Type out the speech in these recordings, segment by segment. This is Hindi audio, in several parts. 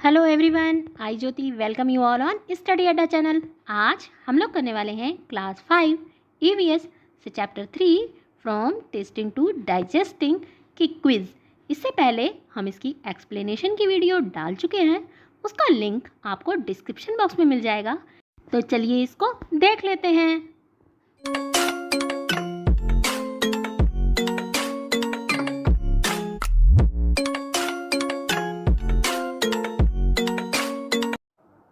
Hello everyone, I Jyoti welcome you all on study Adda channel. आज हम लोग करने वाले हैं क्लास 5 ईवीएस से chapter 3 from tasting to digesting की क्विज़। इससे पहले हम इसकी एक्सप्लेनेशन की वीडियो डाल चुके हैं, उसका लिंक आपको डिस्क्रिप्शन बॉक्स में मिल जाएगा। तो चलिए इसको देख लेते हैं।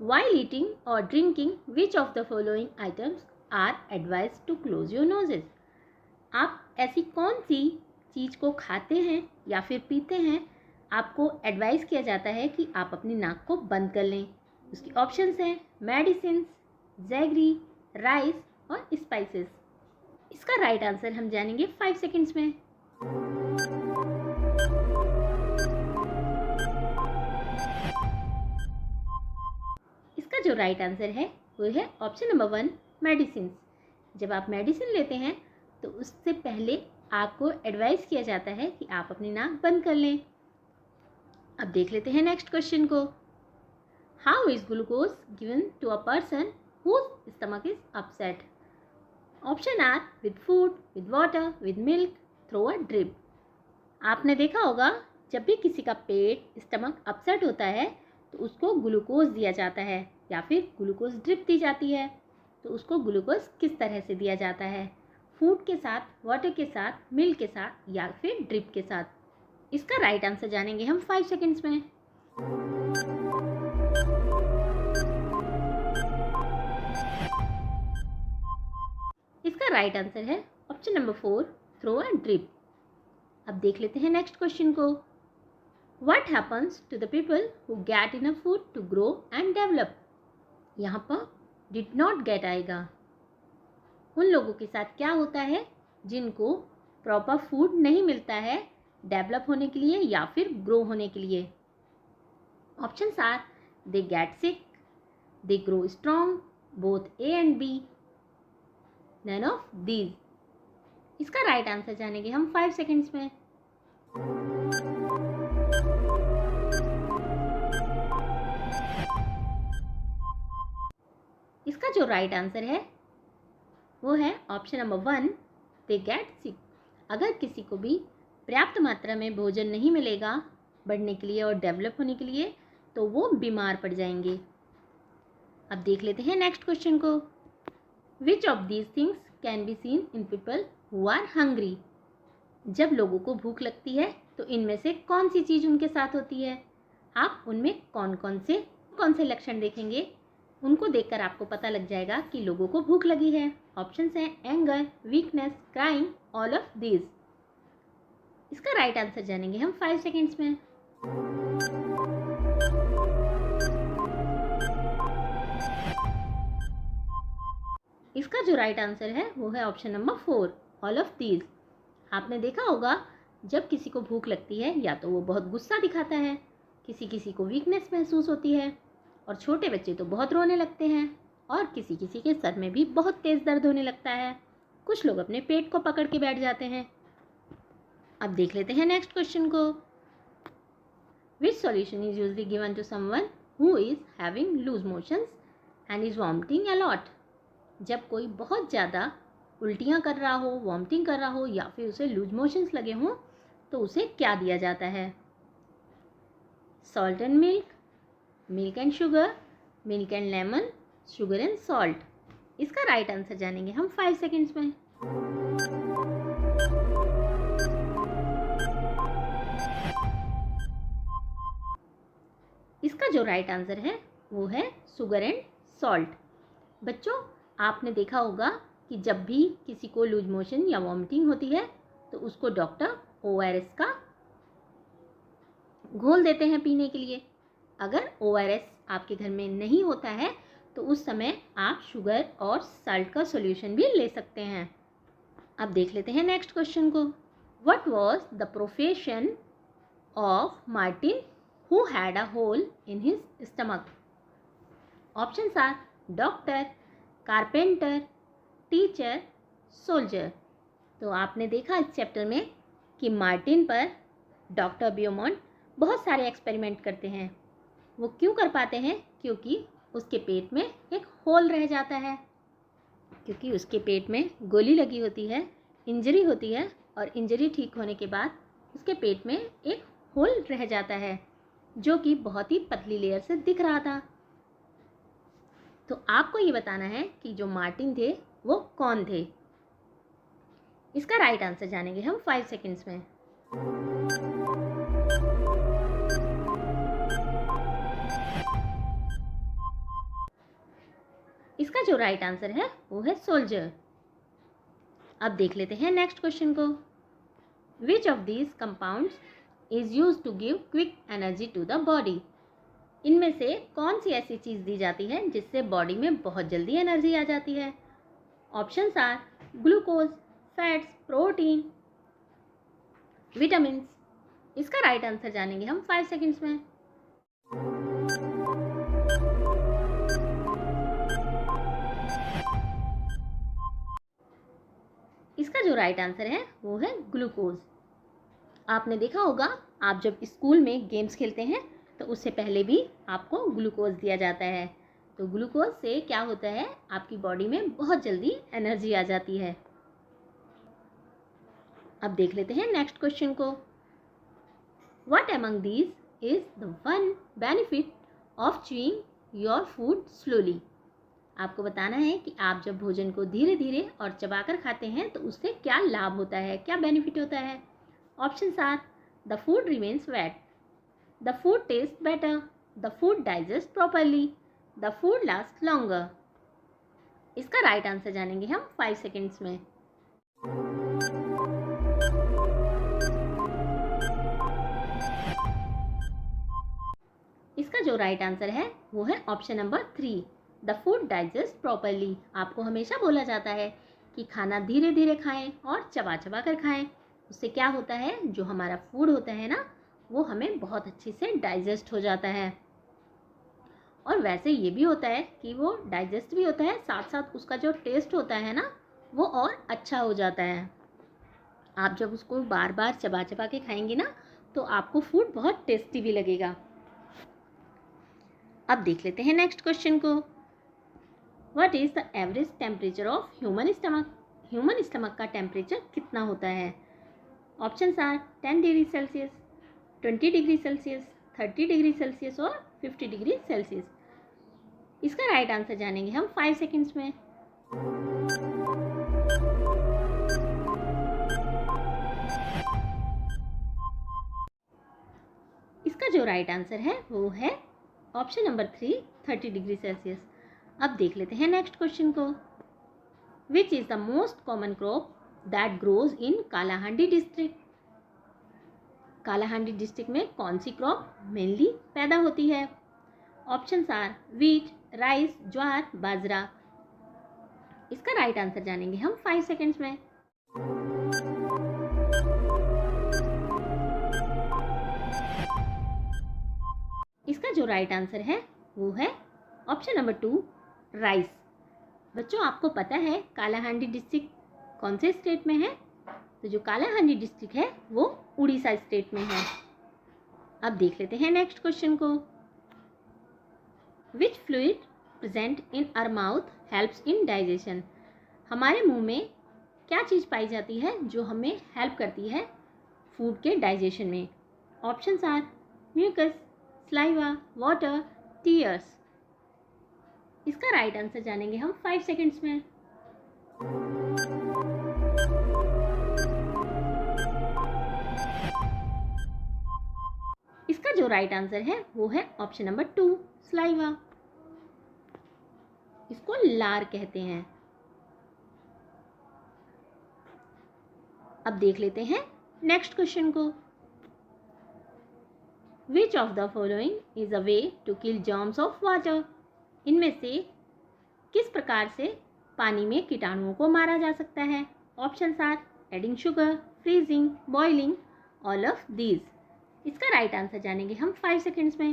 While eating or drinking, which of the following items are advised to close your noses? आप ऐसी कौन सी चीज़ को खाते हैं या फिर पीते हैं, आपको एडवाइस किया जाता है कि आप अपनी नाक को बंद कर लें। उसकी ऑप्शंस हैं मेडिसिन, जैगरी, राइस और स्पाइसेस। इसका राइट आंसर हम जानेंगे 5 सेकेंड्स में। इसका जो राइट आंसर है वो है ऑप्शन नंबर 1 मेडिसिन। जब आप मेडिसिन लेते हैं तो उससे पहले आपको एडवाइस किया जाता है कि आप अपनी नाक बंद कर लें। अब देख लेते हैं नेक्स्ट क्वेश्चन को। How is glucose given to a person whose stomach is upset? Option are with food, with water, with milk, through a drip. आपने देखा होगा जब भी किसी का पेट स्टमक अपसेट होता है तो उसको ग्लूकोज दिया जाता है या फिर ग्लूकोज ड्रिप दी जाती है। तो उसको ग्लूकोज किस तरह से दिया जाता है? फूड के साथ, वाटर के साथ, मिल्क के साथ या फिर ड्रिप के साथ? इसका राइट आंसर जानेंगे हम 5 सेकेंड्स में। इसका राइट आंसर है option number 4 through a drip. अब देख लेते हैं नेक्स्ट क्वेश्चन को। What happens to the people who get enough food to grow and develop? यहाँ पर did not get आएगा। उन लोगों के साथ क्या होता है जिनको प्रॉपर फूड नहीं मिलता है डेवलप होने के लिए या फिर ग्रो होने के लिए? Options are they get sick, they grow strong, both A and B, none of these. इसका राइट आंसर जानेंगे हम 5 सेकेंड्स में। इसका जो राइट आंसर है वो है ऑप्शन नंबर 1 दे गेट सिक। अगर किसी को भी पर्याप्त मात्रा में भोजन नहीं मिलेगा बढ़ने के लिए और डेवलप होने के लिए तो वो बीमार पड़ जाएंगे। अब देख लेते हैं नेक्स्ट क्वेश्चन को। Which of these things can be seen in people who are hungry? जब लोगों को भूख लगती है तो इनमें से कौन सी चीज़ उनके साथ होती है? आप उनमें कौन से लक्षण देखेंगे, उनको देखकर आपको पता लग जाएगा कि लोगों को भूख लगी है। ऑप्शंस हैं anger, weakness, crying, all of these. इसका राइट आंसर जानेंगे हम 5 सेकेंड्स में। इसका जो राइट आंसर है वो है option number 4 all of these. आपने देखा होगा जब किसी को भूख लगती है या तो वो बहुत गुस्सा दिखाता है, किसी को वीकनेस महसूस होती है और छोटे बच्चे तो बहुत रोने लगते हैं और किसी के सर में भी बहुत तेज़ दर्द होने लगता है। कुछ लोग अपने पेट को पकड़ के बैठ जाते हैं। अब देख लेते हैं नेक्स्ट क्वेश्चन को। Which solution is usually given to someone who is having loose motions and is vomiting a lot? जब कोई बहुत ज़्यादा उल्टियाँ कर रहा हो, वॉमिटिंग कर रहा हो या फिर उसे लूज मोशंस लगे हों तो उसे क्या दिया जाता है? Salt and milk, milk and sugar, milk and lemon, sugar and salt. इसका राइट आंसर जानेंगे हम 5 सेकेंड्स में। इसका जो राइट आंसर है वो है शुगर एंड सॉल्ट। बच्चों, आपने देखा होगा कि जब भी किसी को लूज मोशन या वॉमिटिंग होती है तो उसको डॉक्टर ORS का घोल देते हैं पीने के लिए। अगर ORS आपके घर में नहीं होता है तो उस समय आप शुगर और साल्ट का सॉल्यूशन भी ले सकते हैं। अब देख लेते हैं नेक्स्ट क्वेश्चन को। What was the profession of Martin who had a hole in his stomach? Options are doctor, carpenter, teacher, soldier. तो आपने देखा इस चैप्टर में कि मार्टिन पर डॉक्टर ब्यूमॉन्ट बहुत सारे एक्सपेरिमेंट करते हैं वो क्यों कर पाते हैं? क्योंकि उसके पेट में एक होल रह जाता है, क्योंकि उसके पेट में गोली लगी होती है, इंजरी होती है, और इंजरी ठीक होने के बाद उसके पेट में एक होल रह जाता है जो कि बहुत ही पतली लेयर से दिख रहा था। तो आपको ये बताना है कि जो मार्टिन थे वो कौन थे। इसका राइट आंसर जानेंगे हम 5 सेकंड्स में। इसका जो राइट आंसर है वो है सोल्जर। अब देख लेते हैं नेक्स्ट क्वेश्चन को। Which of these compounds is used to give quick energy to the body? इनमें से कौन सी ऐसी चीज़ दी जाती है जिससे बॉडी में बहुत जल्दी एनर्जी आ जाती है? Options are glucose, fats, protein, vitamin. इसका राइट आंसर जानेंगे हम 5 सेकंड्स में। इसका जो राइट आंसर है वो है ग्लूकोज। आपने देखा होगा, आप जब स्कूल में गेम्स खेलते हैं तो उससे पहले भी आपको ग्लूकोज दिया जाता है। तो ग्लूकोज से क्या होता है, आपकी बॉडी में बहुत जल्दी एनर्जी आ जाती है। अब देख लेते हैं नेक्स्ट क्वेश्चन को। What among these is the one benefit of chewing your food slowly? आपको बताना है कि आप जब भोजन को धीरे धीरे और चबाकर खाते हैं तो उससे क्या लाभ होता है, क्या बेनिफिट होता है। Options are the food remains wet, the food taste better, the food digest properly, the food last longer. इसका राइट आंसर जानेंगे हम 5 सेकेंड्स में। इसका जो राइट आंसर है वो है option number 3, the food digest properly. आपको हमेशा बोला जाता है कि खाना धीरे धीरे खाएं और चबा चबा कर खाएं। उससे क्या होता है, जो हमारा फूड होता है ना, वो हमें बहुत अच्छे से डाइजेस्ट हो जाता है। और वैसे ये भी होता है कि वो डाइजेस्ट भी होता है, साथ साथ उसका जो टेस्ट होता है ना, वो और अच्छा हो जाता है। आप जब उसको बार बार चबा चबा के खाएंगे ना, तो आपको फूड बहुत टेस्टी भी लगेगा। अब देख लेते हैं नेक्स्ट क्वेश्चन को। What is the average temperature of human stomach? Human stomach का टेम्परेचर कितना होता है? Options are 10 degree Celsius, 20 degree Celsius, 30 degree Celsius और 50 डिग्री सेल्सियस। इसका राइट आंसर जानेंगे हम 5 सेकेंड्स में। इसका जो राइट आंसर है वो है ऑप्शन नंबर 3, 30 डिग्री सेल्सियस। अब देख लेते हैं नेक्स्ट क्वेश्चन को। Which is the most common crop that grows in Kalahandi district? Kalahandi district में कौन सी क्रॉप मेनली पैदा होती है? ऑप्शंस आर वीट, राइस, ज्वार, बाजरा। इसका राइट आंसर जानेंगे हम 5 सेकेंड्स में। इसका जो राइट आंसर है वो है ऑप्शन नंबर 2, राइस। बच्चों, आपको पता है कालाहांडी डिस्ट्रिक्ट कौन से स्टेट में है? तो जो कालाहांडी डिस्ट्रिक्ट है वो उड़ीसा स्टेट में है। अब देख लेते हैं नेक्स्ट क्वेश्चन को। Which fluid present in our mouth helps in digestion? हमारे मुंह में क्या चीज़ पाई जाती है जो हमें हेल्प करती है फूड के डाइजेशन में? Options are mucus, saliva, water, tears. इसका राइट आंसर जानेंगे हम 5 सेकेंड्स में। इसका जो राइट आंसर है वो है ऑप्शन नंबर 2, स्लाइवा। इसको लार कहते हैं। अब देख लेते हैं नेक्स्ट क्वेश्चन को। Which of the following is a way to kill germs of water? इनमें से किस प्रकार से पानी में कीटाणुओं को मारा जा सकता है? Options are adding sugar, freezing, boiling, all of these. इसका राइट आंसर जानेंगे हम 5 सेकेंड्स में।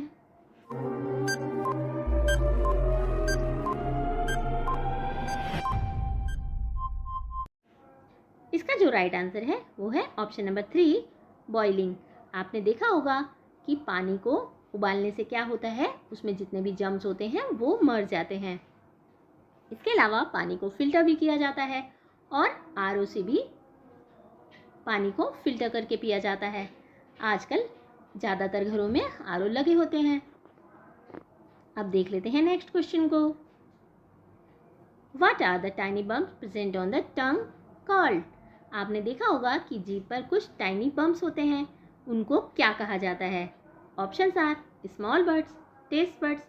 इसका जो राइट आंसर है वो है ऑप्शन नंबर 3, बॉइलिंग। आपने देखा होगा कि पानी को उबालने से क्या होता है, उसमें जितने भी जर्म्स होते हैं वो मर जाते हैं। इसके अलावा पानी को फिल्टर भी किया जाता है और आरओ से भी पानी को फिल्टर करके पिया जाता है। आजकल ज़्यादातर घरों में आरओ लगे होते हैं। अब देख लेते हैं नेक्स्ट क्वेश्चन को। What are the tiny bumps present on the tongue called? आपने देखा होगा कि जीभ पर कुछ टाइनी बम्प्स होते हैं, उनको क्या कहा जाता है? Options are small birds, taste birds,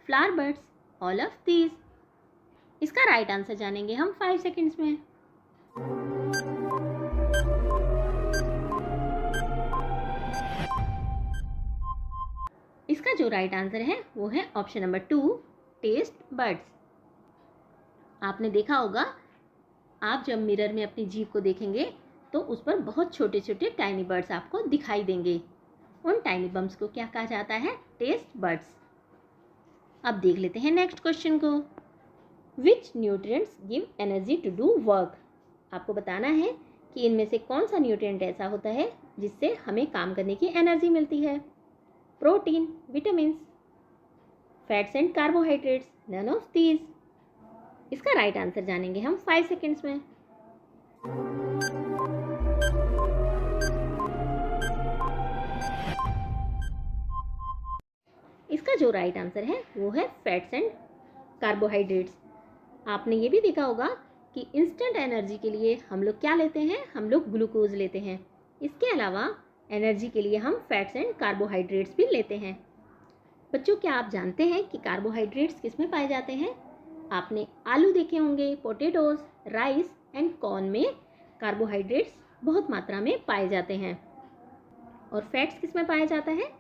flower birds, all of these. इसका राइट आंसर जानेंगे हम 5 सेकेंड्स में। इसका जो राइट आंसर है वो है ऑप्शन नंबर 2, टेस्ट बर्ड्स। आपने देखा होगा, आप जब मिरर में अपनी जीभ को देखेंगे तो उस पर बहुत छोटे छोटे टाइनी बर्ड्स आपको दिखाई देंगे। उन टाइनी बम्प्स को क्या कहा जाता है? Taste birds. अब देख लेते हैं नेक्स्ट क्वेश्चन को। Which nutrients give energy to do work? आपको बताना है कि इनमें से कौन सा न्यूट्रिएंट ऐसा होता है जिससे हमें काम करने की एनर्जी मिलती है? Protein, vitamins, fats and carbohydrates, none of these. इसका राइट आंसर जानेंगे हम 5 सेकेंड्स में। इसका जो राइट आंसर है वो है फैट्स एंड कार्बोहाइड्रेट्स। आपने ये भी देखा होगा कि इंस्टेंट एनर्जी के लिए हम लोग क्या लेते हैं? हम लोग ग्लूकोज लेते हैं। इसके अलावा एनर्जी के लिए हम फैट्स एंड कार्बोहाइड्रेट्स भी लेते हैं। बच्चों, क्या आप जानते हैं कि कार्बोहाइड्रेट्स किस में पाए जाते हैं? आपने आलू देखे होंगे, पोटैटोज, राइस एंड कॉर्न में कार्बोहाइड्रेट्स बहुत मात्रा में पाए जाते हैं। और फैट्स किस में पाया जाता है?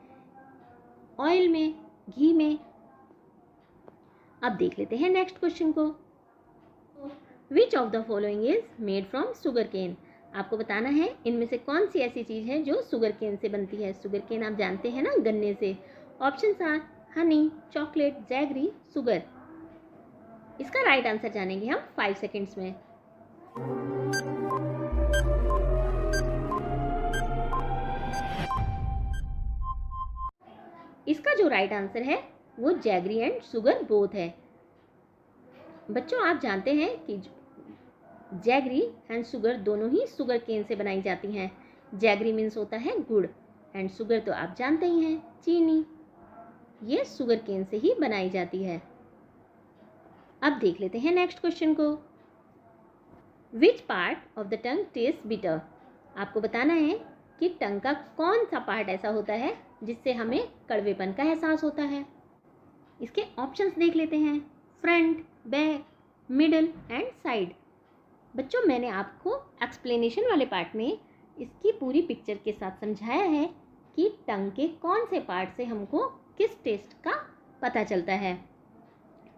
ऑयल में, घी में। अब देख लेते हैं नेक्स्ट क्वेश्चन को। Which of the following is made from sugar cane? आपको बताना है इनमें से कौन सी ऐसी चीज़ है जो शुगर केन से बनती है। शुगर केन आप जानते हैं ना, गन्ने से। Options are honey, chocolate, jaggery, sugar. इसका राइट आंसर जानेंगे हम 5 सेकेंड्स में। इसका जो राइट आंसर है वो जैगरी एंड शुगर बोथ है। बच्चों, आप जानते हैं कि जैगरी एंड शुगर दोनों ही शुगर केन से बनाई जाती हैं। जैगरी मीन्स होता है गुड़ एंड शुगर तो आप जानते ही हैं, चीनी। ये शुगर केन से ही बनाई जाती है। अब देख लेते हैं नेक्स्ट क्वेश्चन को। Which part of the tongue test bitter? आपको बताना है कि टंग का कौन सा पार्ट ऐसा होता है जिससे हमें कड़वेपन का एहसास होता है। इसके ऑप्शंस देख लेते हैं। Front, back, middle and side. बच्चों, मैंने आपको एक्सप्लेनेशन वाले पार्ट में इसकी पूरी पिक्चर के साथ समझाया है कि टंग के कौन से पार्ट से हमको किस टेस्ट का पता चलता है।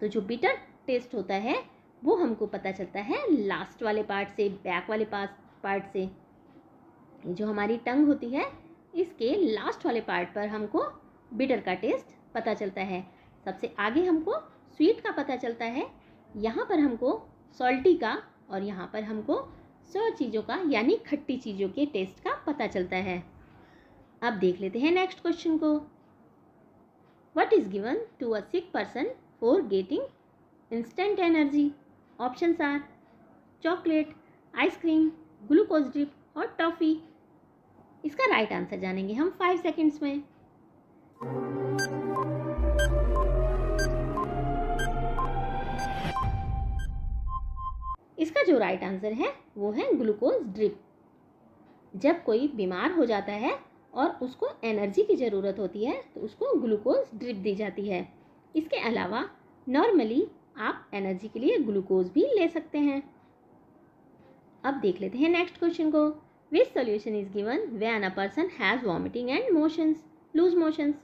तो जो बिटर टेस्ट होता है वो हमको पता चलता है लास्ट वाले पार्ट से, बैक वाले पार्ट से। जो हमारी टंग होती है इसके लास्ट वाले पार्ट पर हमको बिटर का टेस्ट पता चलता है। सबसे आगे हमको स्वीट का पता चलता है, यहाँ पर हमको सॉल्टी का और यहाँ पर हमको सौ चीज़ों का यानी खट्टी चीज़ों के टेस्ट का पता चलता है। अब देख लेते हैं नेक्स्ट क्वेश्चन को। What is given to a sick person for getting instant energy? Options are chocolate, ice cream, glucose drip और टॉफ़ी। इसका राइट आंसर जानेंगे हम 5 सेकेंड्स में। इसका जो राइट आंसर है वो है ग्लूकोज ड्रिप। जब कोई बीमार हो जाता है और उसको एनर्जी की ज़रूरत होती है तो उसको ग्लूकोज ड्रिप दी जाती है। इसके अलावा नॉर्मली आप एनर्जी के लिए ग्लूकोज भी ले सकते हैं। अब देख लेते हैं नेक्स्ट क्वेश्चन को। Which solution is given when a person has vomiting and motions, loose motions?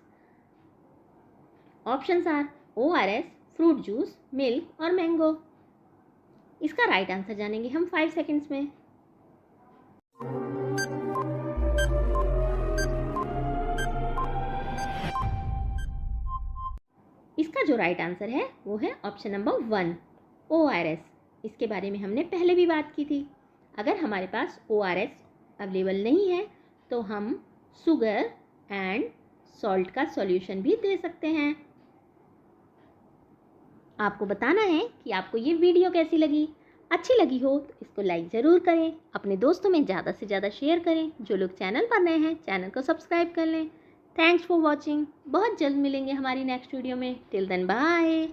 Options are ORS, fruit juice, milk और मैंगो। इसका राइट आंसर जानेंगे हम 5 सेकेंड्स में। इसका जो राइट आंसर है वो है ऑप्शन नंबर 1, ORS। इसके बारे में हमने पहले भी बात की थी। अगर हमारे पास ORS अवेलेबल नहीं है तो हम शुगर एंड सॉल्ट का सॉल्यूशन भी दे सकते हैं। आपको बताना है कि आपको ये वीडियो कैसी लगी। अच्छी लगी हो तो इसको लाइक ज़रूर करें, अपने दोस्तों में ज़्यादा से ज़्यादा शेयर करें। जो लोग चैनल पर नए हैं चैनल को सब्सक्राइब कर लें। Thanks for watching. बहुत जल्द मिलेंगे हमारी नेक्स्ट वीडियो में। Till then bye.